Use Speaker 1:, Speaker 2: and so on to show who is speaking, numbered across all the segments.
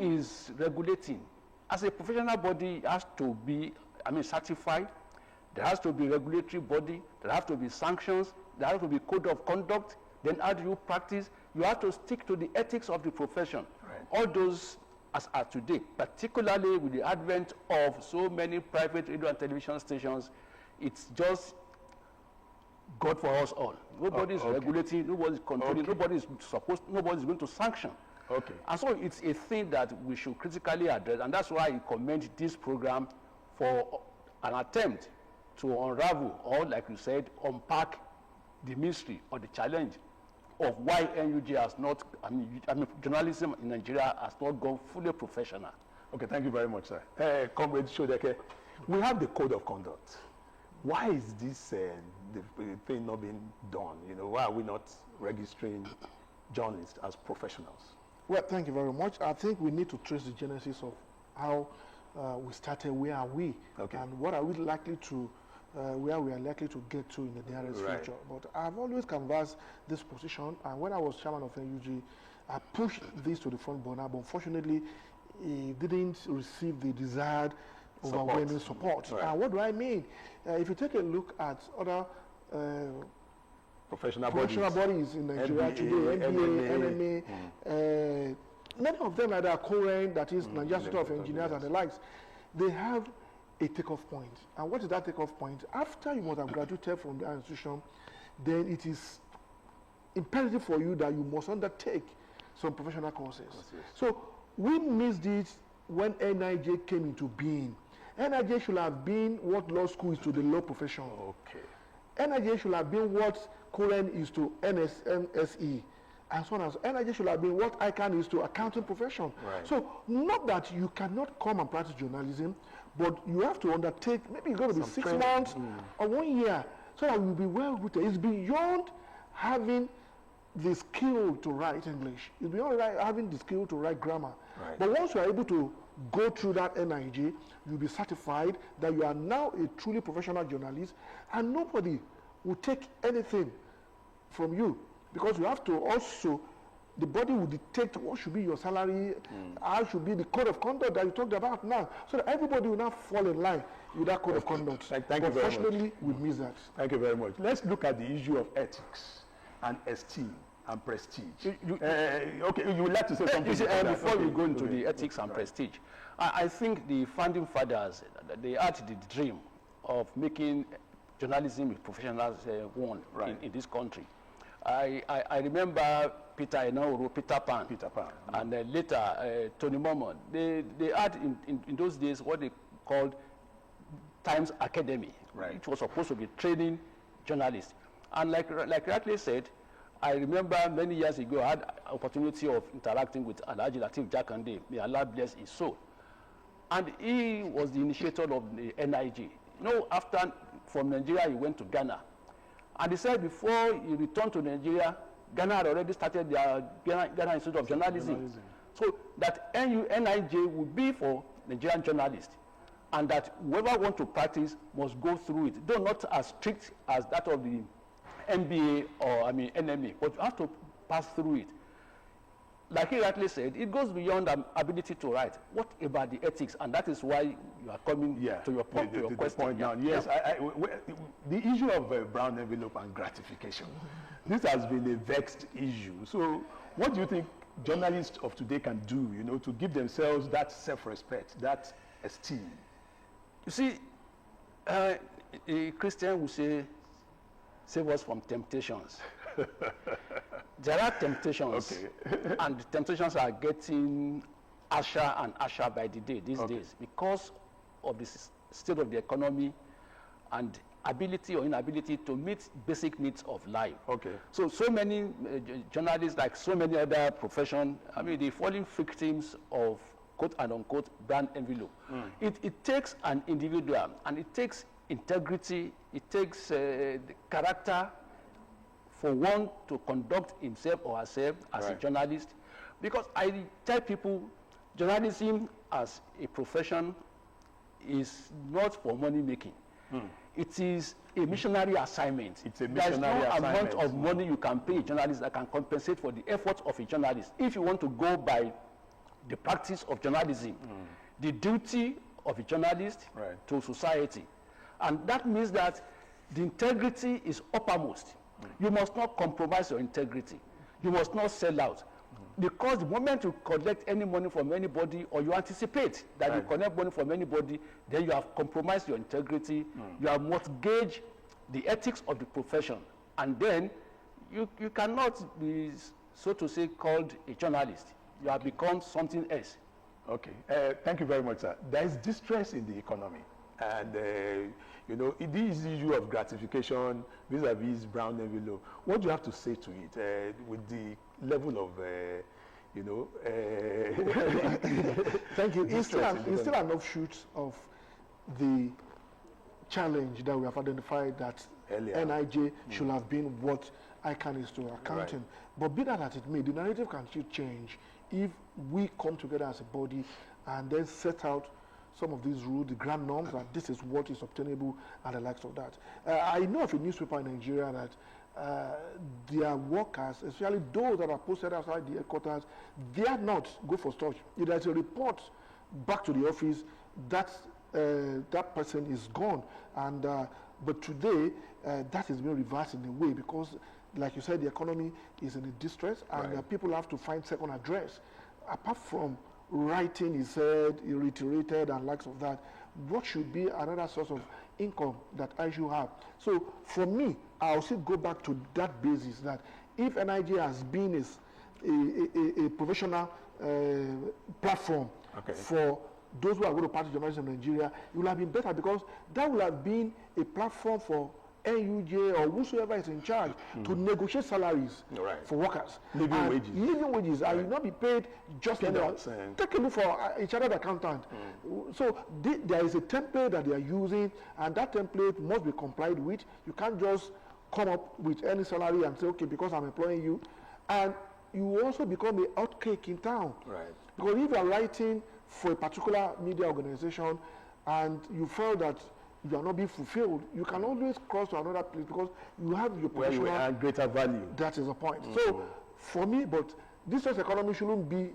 Speaker 1: is regulating? As a professional body, it has to be, certified. There has to be regulatory body. There have to be sanctions. There has to be code of conduct. Then how do you practice? You have to stick to the ethics of the profession.
Speaker 2: Right.
Speaker 1: All those as are today, particularly with the advent of so many private radio and television stations, it's just God for us all. Nobody is regulating, nobody is controlling, nobody is going to sanction.
Speaker 2: Okay.
Speaker 1: And so it's a thing that we should critically address, and that's why I commend this program for an attempt to unravel, or like you said, unpack the mystery or the challenge of why NUJ has not, journalism in Nigeria has not gone fully professional.
Speaker 2: Okay, thank you very much, sir. Comrade Sodeke, we have the code of conduct. Why is this the thing not being done? You know, why are we not registering journalists as professionals?
Speaker 3: Well, thank you very much. I think we need to trace the genesis of how we started, where are we, and what are we likely to, where we are likely to get to in the nearest future. But I've always canvassed this position, and when I was chairman of NUG, I pushed this to the front burner, but unfortunately, it didn't receive the desired overwhelming support. And what do I mean? If you take a look at other
Speaker 2: professional
Speaker 3: bodies in Nigeria today, NBA, NMA, many of them are current, that is Nigeria Institute of Engineers and the likes, they have a takeoff point. And what is that takeoff point? After you must have graduated from the institution, then it is imperative for you that you must undertake some professional courses. So we missed it when NIJ came into being. NIJ should have been what law school is to the law profession. NIJ should have been what current is to NSE, and so on and so on. NIJ should have been what ICANN is to accounting profession. So not that you cannot come and practice journalism, but you have to undertake, maybe it's going to be 6 months or 1 year, so that you'll be well rooted. It's beyond having the skill to write English. It's beyond having the skill to write grammar. But once you are able to go through that NIJ, you'll be certified that you are now a truly professional journalist, and nobody will take anything from you, because you have to also, the body will dictate what should be your salary, how should be the code of conduct that you talked about now, so that everybody will now fall in line with that code of conduct.
Speaker 2: Thank you very much.
Speaker 3: Unfortunately, we miss that.
Speaker 2: Thank you very much. Let's look at the issue of ethics and esteem and prestige. Okay, you would like to say something
Speaker 1: before we go into the ethics and prestige. I think the founding fathers, they had the dream of making journalism a professional one in this country. I remember Peter Enaoro, Peter Pan, and later Tony Mormon. They had in those days what they called Times Academy, which was supposed to be training journalists. And like rightly said, I remember many years ago I had opportunity of interacting with Alhaji Lateef Jakande, may Allah bless his soul. And he was the initiator of the NIG. You know, after from Nigeria he went to Ghana. And he said before he returned to Nigeria, Ghana had already started their Ghana Institute of Journalism. So that NIJ would be for Nigerian journalists, and that whoever wants to practice must go through it. Though not as strict as that of the MBA or NMA, but you have to pass through it. Like he rightly said, it goes beyond ability to write. What about the ethics? And that is why you are coming to your point, your question
Speaker 2: now. Yes, the issue of brown envelope and gratification, this has been a vexed issue. So what do you think journalists of today can do, you know, to give themselves that self-respect, that esteem?
Speaker 1: You see, a Christian will say, save us from temptations. There are temptations, and the temptations are getting harsher and harsher by the day these days because of the state of the economy and ability or inability to meet basic needs of life. So many journalists, like so many other professions, they're falling victims of quote and unquote brand envelope. It takes an individual, and it takes integrity, it takes the character for one to conduct himself or herself as a journalist. Because I tell people, journalism as a profession is not for money making. It is a missionary assignment.
Speaker 2: It's a missionary assignment.
Speaker 1: There's no amount of money you can pay a journalist that can compensate for the effort of a journalist. If you want to go by the practice of journalism, the duty of a journalist to society. And that means that the integrity is uppermost. You must not compromise your integrity. You must not sell out. Because the moment you collect any money from anybody, or you anticipate that you collect money from anybody, then you have compromised your integrity, you have mortgaged the ethics of the profession, and then you cannot be, so to say, called a journalist. You have become something else.
Speaker 2: Okay, thank you very much, sir. There is distress in the economy, and you know, this issue of gratification vis-a-vis brown envelope. What do you have to say to it with the level of, you know?
Speaker 3: Thank you. It's still an offshoot of the challenge that we have identified that NIJ should have been what ICANN is to accounting. But be that as it may, the narrative can still change if we come together as a body and then set out some of these rules, the grand norms, that this is what is obtainable and the likes of that. I know of a newspaper in Nigeria that their workers, especially those that are posted outside the headquarters, they are not go for storage. If there's a report back to the office, that person is gone. And but today, that is being reversed in a way because, like you said, the economy is in a distress, and people have to find second address. Apart from writing, he said, he reiterated, and likes of that, what should be another source of income that I should have? So for me, I'll still go back to that basis, that if NIJ has been a professional platform for those who are going to practice journalism in Nigeria, it would have been better, because that would have been a platform for NUJ or whosoever is in charge to negotiate salaries for workers. Living wages. I will not be paid just like that. Take a look for a chartered accountant. So there is a template that they are using, and that template must be complied with. You can't just come up with any salary and say, okay, because I'm employing you. And you also become a outcake in town. Because if you are writing for a particular media organization and you feel that you are not being fulfilled, you can always cross to another place because you have your professional
Speaker 2: and greater value.
Speaker 3: That is the point. So for me, but this economy shouldn't be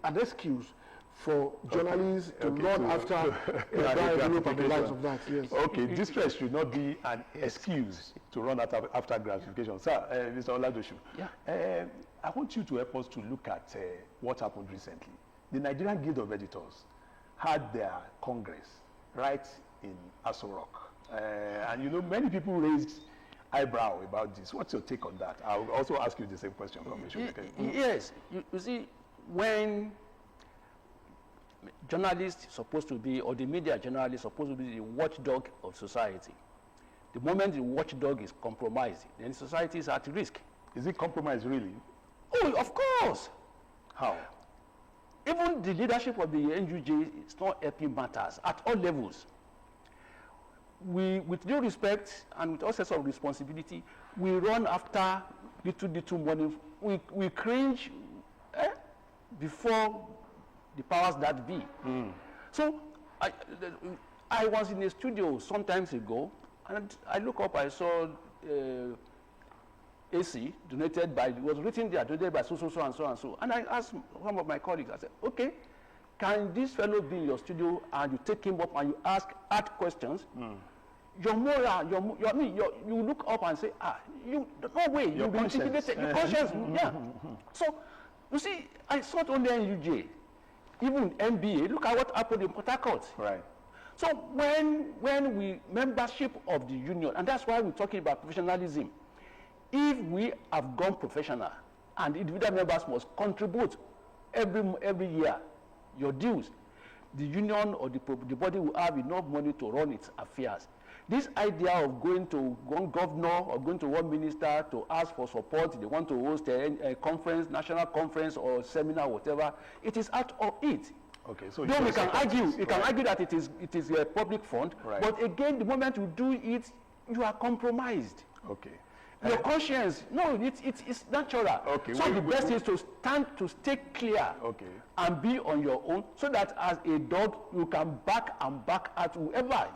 Speaker 3: an excuse for journalists to run after the likes of that. Yes.
Speaker 2: Okay, distress should not be an excuse to run after gratification. Sir, Mr. Oladosu, I want you to help us to look at what happened recently. The Nigerian Guild of Editors had their congress right in Aso Rock. And you know, many people raised eyebrow about this. What's your take on that? I'll also ask you the same question from Sodeke.
Speaker 1: Yes, you see, when journalists supposed to be, or the media generally supposed to be the watchdog of society, the moment the watchdog is compromised, then society is at risk.
Speaker 2: Is it compromised really?
Speaker 1: Oh, of course.
Speaker 2: How?
Speaker 1: Even the leadership of the NUJ is not helping matters at all levels. We, with due respect and with all sense of responsibility, we run after little money. We cringe before the powers that be. So I was in a studio some times ago, and I look up, I saw AC donated by, it was written there, donated by so and so. And I asked some of my colleagues, I said, okay, can this fellow be in your studio and you take him up and you ask hard questions? Your moral, you look up and say, no way, you'll be intimidated. Your conscience, So, you see, I saw it only NUJ, even MBA. Look at what happened in Port Harcourt. So when we, membership of the union, and that's why we're talking about professionalism, if we have gone professional, and individual members must contribute every year, your dues, the union or the body will have enough money to run its affairs. This idea of going to one governor or going to one minister to ask for support, they want to host a conference, national conference or seminar, whatever, it is out of it.
Speaker 2: Okay, so
Speaker 1: though we can argue that it is a public fund, but again, the moment you do it, you are compromised.
Speaker 2: Okay.
Speaker 1: Your conscience, no, it's natural.
Speaker 2: Okay.
Speaker 1: So the best is to stay clear and be on your own, so that as a dog, you can back at whoever.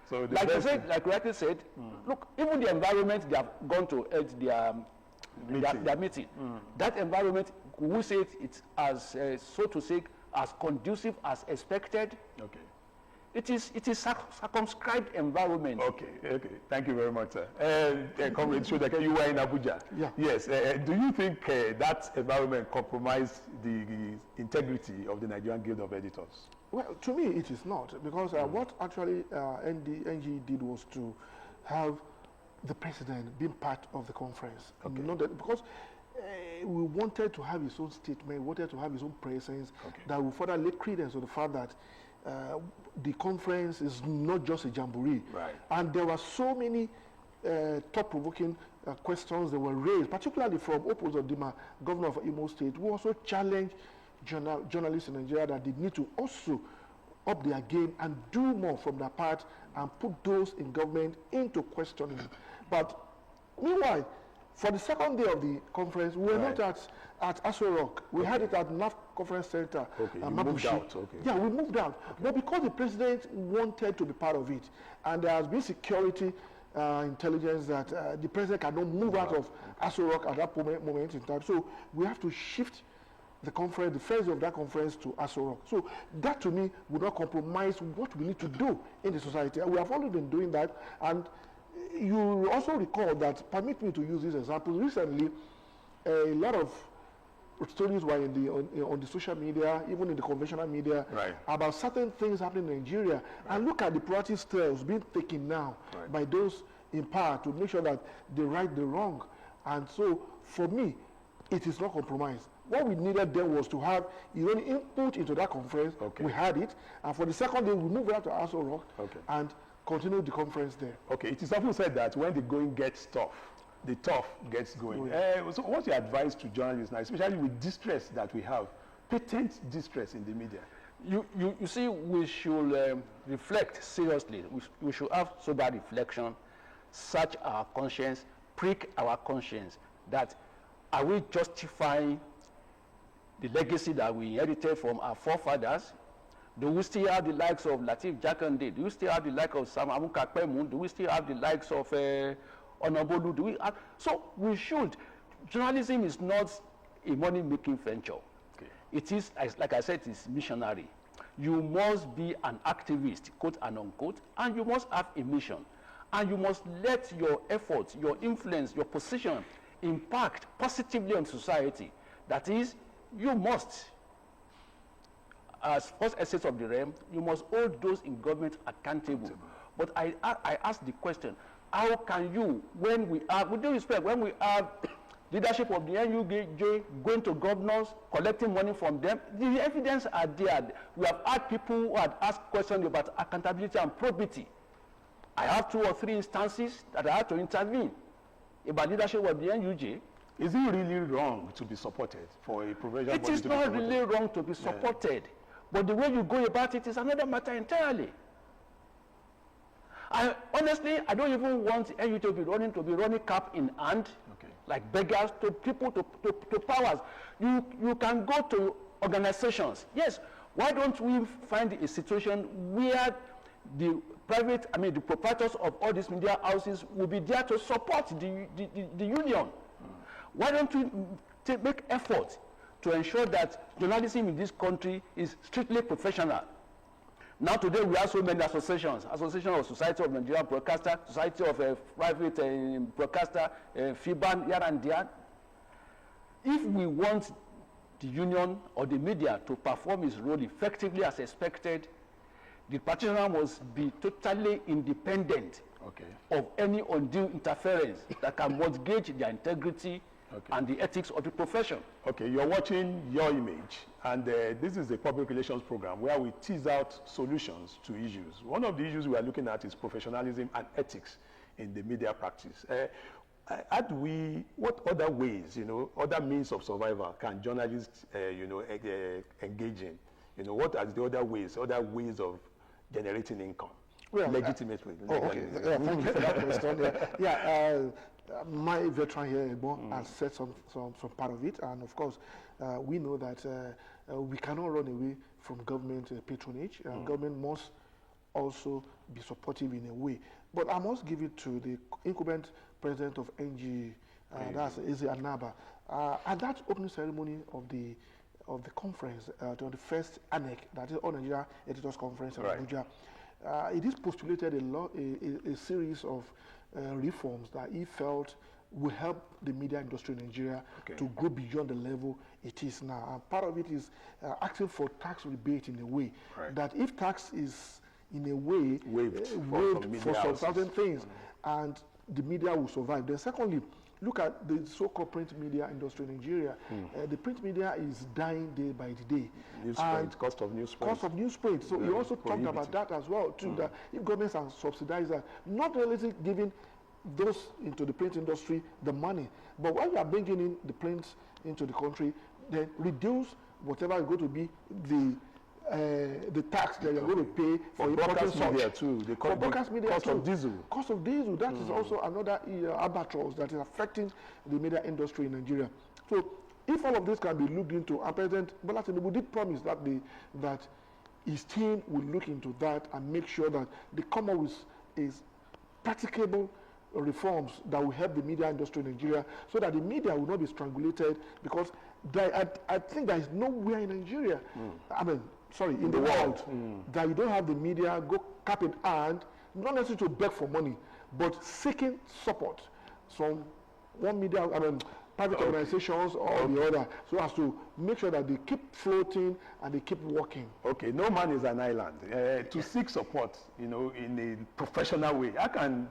Speaker 1: So like I said, like rightly said, look, even the environment they have gone to their meeting. That environment, we say it's as, so to say, as conducive as expected?
Speaker 2: Okay.
Speaker 1: It is circumscribed environment.
Speaker 2: Okay. Thank you very much, sir. Comrade Sodeke, you were in Abuja.
Speaker 3: Yeah.
Speaker 2: Yes. Do you think that environment compromised the integrity of the Nigerian Guild of Editors?
Speaker 3: Well, to me, it is not, because what actually NG did was to have the president being part of the conference.
Speaker 2: Okay.
Speaker 3: Not that, because we wanted to have his own statement, wanted to have his own presence, that will further lay credence to the fact that the conference is not just a jamboree.
Speaker 2: Right.
Speaker 3: And there were so many thought-provoking questions that were raised, particularly from Oladosu, governor of Imo State, who also challenged journalists in Nigeria that they need to also up their game and do more from their part and put those in government into questioning. But meanwhile, for the second day of the conference, we were not at Aso Rock. We had it at NAF Conference Center.
Speaker 2: Okay, you moved out. Okay.
Speaker 3: Yeah, we moved out. Okay. But because the president wanted to be part of it, and there has been security intelligence that the president cannot move out of Aso Rock at that moment in time. So we have to shift the conference, the phase of that conference, to Aso Rock. So that, to me, would not compromise what we need to do in the society. And we have already been doing that. And you also recall that, permit me to use this example, recently a lot of stories were on the social media, even in the conventional media, about certain things happening in Nigeria. And look at the proactive steps being taken now by those in power to make sure that they right the wrong. And so, for me, it is not compromised. What we needed then was to have your own input into that conference. We had it. And for the second day, we moved out to Aso Rock and continued the conference there. Okay,
Speaker 2: it is often said that when the going gets tough, the tough gets going. So what's your advice to journalists now, especially with distress that we have, patent distress in the media?
Speaker 1: You see, we should reflect seriously. We should have sober reflection, search our conscience, prick our conscience, that are we justifying the legacy that we inherited from our forefathers? Do we still have the likes of Lateef Jakande? Do we still have the likes of Sam Amukakpemu? Do we still have the likes of Onobolu? Do we have? So we should. Journalism is not a money-making venture. It is, like I said, it is missionary. You must be an activist, quote and unquote, and you must have a mission. And you must let your efforts, your influence, your position impact positively on society. That is, you must, as first essence of the realm, you must hold those in government accountable. But I ask the question, how can you, when we have, with due respect, when we have leadership of the NUJ going to governors, collecting money from them, the evidence are there. We have had people who had asked questions about accountability and probity. I have 2 or 3 instances that I had to intervene about leadership of the NUJ.
Speaker 2: Is it really wrong to be supported for a provincial body?
Speaker 1: It is not really wrong to be supported, but the way you go about it is another matter entirely. Honestly, I don't even want NUJ to be running cap in hand, like beggars, to people, to powers. You can go to organizations. Yes, why don't we find a situation where the the proprietors of all these media houses will be there to support the union? Why don't we make effort to ensure that journalism in this country is strictly professional? Now today we have so many associations, Association of Society of Nigerian Broadcaster, Society of Private Broadcaster, FIBAN, here and there. If we want the union or the media to perform its role effectively as expected, the practitioner must be totally independent of any undue interference that can mortgage their integrity and the ethics of the profession.
Speaker 2: Okay, you're watching Your Image, and this is a public relations program where we tease out solutions to issues. One of the issues we are looking at is professionalism and ethics in the media practice. What other ways, other means of survival can journalists, engage in? What are the other ways of generating income?
Speaker 3: Well,
Speaker 2: legitimately.
Speaker 3: Thank you for that question. My veteran here has said some part of it, and of course, we know that we cannot run away from government patronage. Government must also be supportive in a way. But I must give it to the incumbent president of NG, that's Eze Anaba, At that opening ceremony of the conference, to the first ANEC, that is All Nigeria Editors Conference in Abuja, it is postulated a series of reforms that he felt will help the media industry in Nigeria to grow beyond the level it is now. And part of it is asking for tax rebate in a way that if tax is in a way waived for some certain things, and the media will survive. Then secondly, look at the so-called print media industry in Nigeria. The print media is dying day by day.
Speaker 2: Newsprint, cost of newsprint.
Speaker 3: Cost of newsprint. So he also talked about that as well too, that if governments are subsidizing, not really giving those into the print industry the money, but when you are bringing in the print into the country, then reduce whatever is going to be the tax that you're going to pay for
Speaker 2: broadcast media too. The cost of diesel.
Speaker 3: Cost of diesel, that is also another albatross that is affecting the media industry in Nigeria. So if all of this can be looked into, and President Bola Tinubu did promise that that his team will look into that and make sure that they come up with practicable reforms that will help the media industry in Nigeria, so that the media will not be strangulated, because I think there is nowhere in Nigeria, in the world, that you don't have the media go cap in hand, not necessarily to beg for money, but seeking support from one media, private organizations or the other, so as to make sure that they keep floating and they keep working.
Speaker 2: Okay, no man is an island. To seek support, in a professional way, how can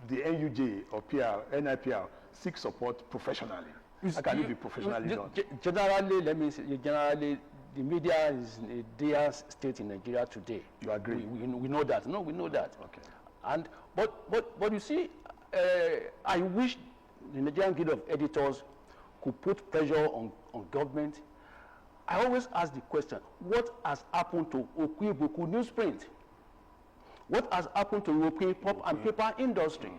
Speaker 2: the NUJ or NIPR seek support professionally? How can it be professionally done?
Speaker 1: Generally, let me say, the media is in a dire state in Nigeria today.
Speaker 2: You agree?
Speaker 1: We know that. No, we know that.
Speaker 2: Okay.
Speaker 1: But you see, I wish the Nigerian Guild of Editors could put pressure on government. I always ask the question, what has happened to Okwiboku newsprint? What has happened to European pulp and paper industry?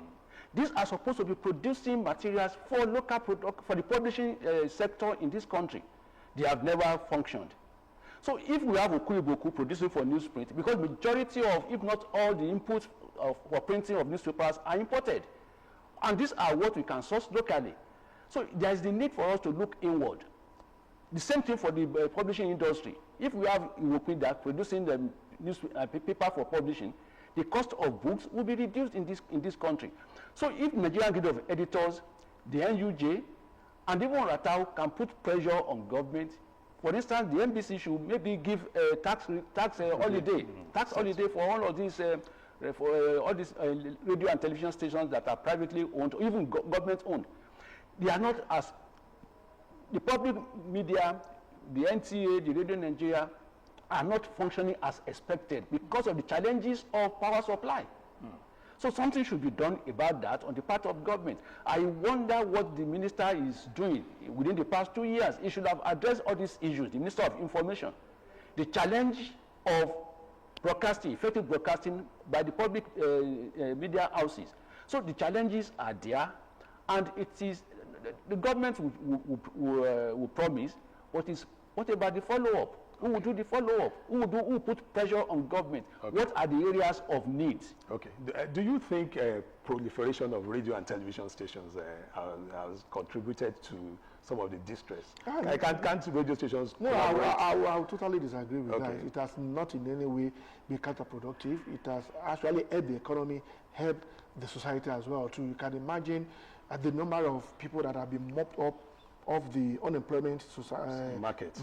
Speaker 1: These are supposed to be producing materials for for the publishing sector in this country. They have never functioned. So if we have Okwiboku producing for newsprint, because majority of, if not all, the inputs for printing of newspapers are imported, and these are what we can source locally. So there is the need for us to look inward. The same thing for the publishing industry. If we have European that producing the paper for publishing, the cost of books will be reduced in this country. So if Nigerian Guild of Editors, the NUJ, and even Ratau can put pressure on government, for instance, the NBC should maybe give a tax holiday, for all of these radio and television stations that are privately owned or even government owned. They are not as the public media, the NTA, the Radio Nigeria, are not functioning as expected because of the challenges of power supply. So something should be done about that on the part of government. I wonder what the minister is doing within the past 2 years. He should have addressed all these issues, the Minister of Information. The challenge of broadcasting, effective broadcasting by the public media houses. So the challenges are there, and it is the government will promise, what about the follow-up? Who will do the follow-up? Who will put pressure on government? Okay. What are the areas of needs?
Speaker 2: Okay. Do you think proliferation of radio and television stations has contributed to some of the distress? Can't radio stations?
Speaker 3: No, I totally disagree with that. It has not in any way been counterproductive. It has actually helped the economy, helped the society as well too. You can imagine the number of people that have been mopped up of the unemployment market.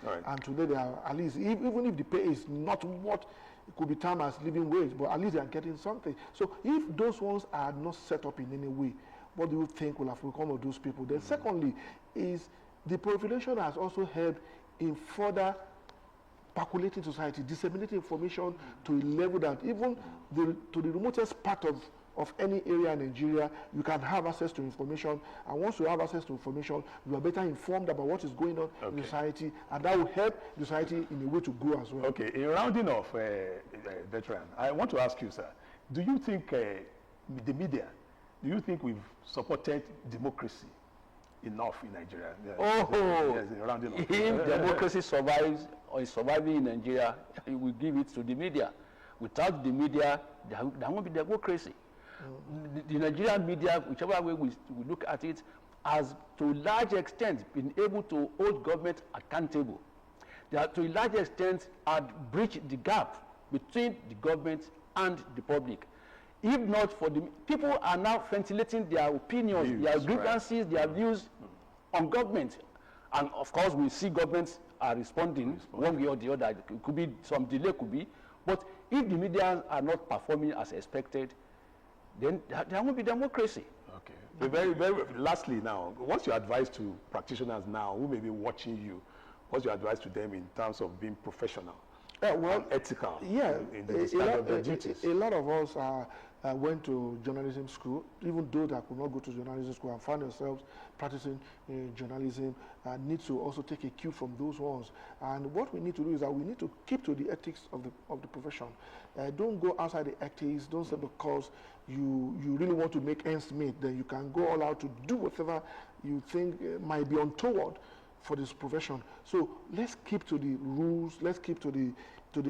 Speaker 2: Right.
Speaker 3: And today they are, at least, even if the pay is not what it could be termed as living wage, but at least they are getting something. So if those ones are not set up in any way, what do you think will have become of those people? Then secondly, is the proliferation has also helped in further percolating society, disseminating information to a level that even to the remotest part of any area in Nigeria, you can have access to information, and once you have access to information, you are better informed about what is going on in society, and that will help the society in a way to grow as well.
Speaker 2: Okay, in rounding off, veteran, I want to ask you, sir, do you think the media, do you think we've supported democracy enough in Nigeria?
Speaker 1: If democracy survives or is surviving in Nigeria, we give it to the media. Without the media, there won't be democracy. The Nigerian media, whichever way we look at it, has to a large extent been able to hold government accountable. They have to a large extent had breached the gap between the government and the public. If not for the people are now ventilating their opinions, their grievances, their views on government. And of course we see governments are responding one way or the other. It could be some delay, could be. But if the media are not performing as expected, then there won't be democracy.
Speaker 2: Okay. Very lastly now, what's your advice to practitioners now who may be watching you? What's your advice to them in terms of being professional and ethical in the discharge of their duties?
Speaker 3: A lot of us went to journalism school, even those that could not go to journalism school and find themselves practicing journalism, need to also take a cue from those ones. And what we need to do is that we need to keep to the ethics of the profession. Don't go outside the ethics. Don't say because you really want to make ends meet, then you can go all out to do whatever you think might be untoward for this profession. So let's keep to the rules, let's keep to the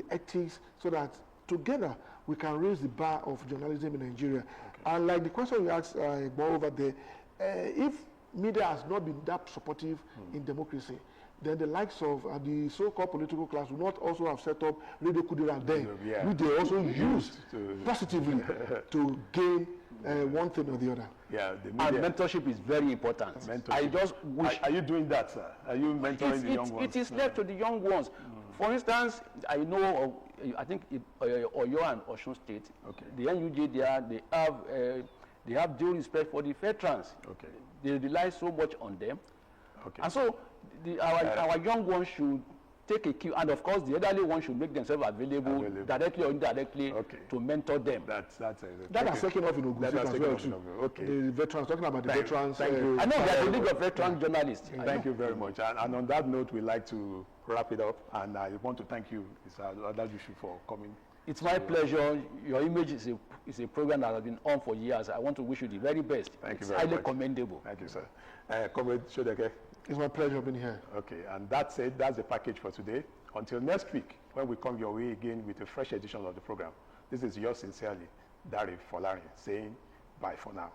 Speaker 3: ethics, so that together we can raise the bar of journalism in Nigeria. Okay. And like the question you asked over there, if media has not been that supportive in democracy, then the likes of the so-called political class will not also have set up Radio Kudira then, which they also used positively to gain one thing or the other.
Speaker 2: Yeah, the
Speaker 1: media. And mentorship is very important. I just wish...
Speaker 2: Are you doing that, sir? Are you mentoring the young ones?
Speaker 1: It is left to the young ones. For instance, I know, I think Oyo and Osun State, the NUJ there, they have due respect for the veterans. Okay. They rely so much on them. Okay. And so our young ones should take a cue, and of course the elderly ones should make themselves available directly or indirectly to mentor them.
Speaker 3: That has taken off in Ogun State as well too. Okay. The veterans, talking about the veterans.
Speaker 1: Thank you. I know there are a league of veteran journalists.
Speaker 2: Thank you very much. And on that note, we'd like to wrap it up, and I want to thank you, Mr. Oladosu, for coming.
Speaker 1: It's my pleasure. Your image is a program that has been on for years. I want to wish you the very best.
Speaker 2: Thank you very much.
Speaker 1: It's highly commendable.
Speaker 2: Thank you, sir. Comrade Sodeke.
Speaker 3: It's my pleasure being here.
Speaker 2: Okay, and that's it. That's the package for today. Until next week, when we come your way again with a fresh edition of the program. This is yours sincerely, Pr-Primus, saying bye for now.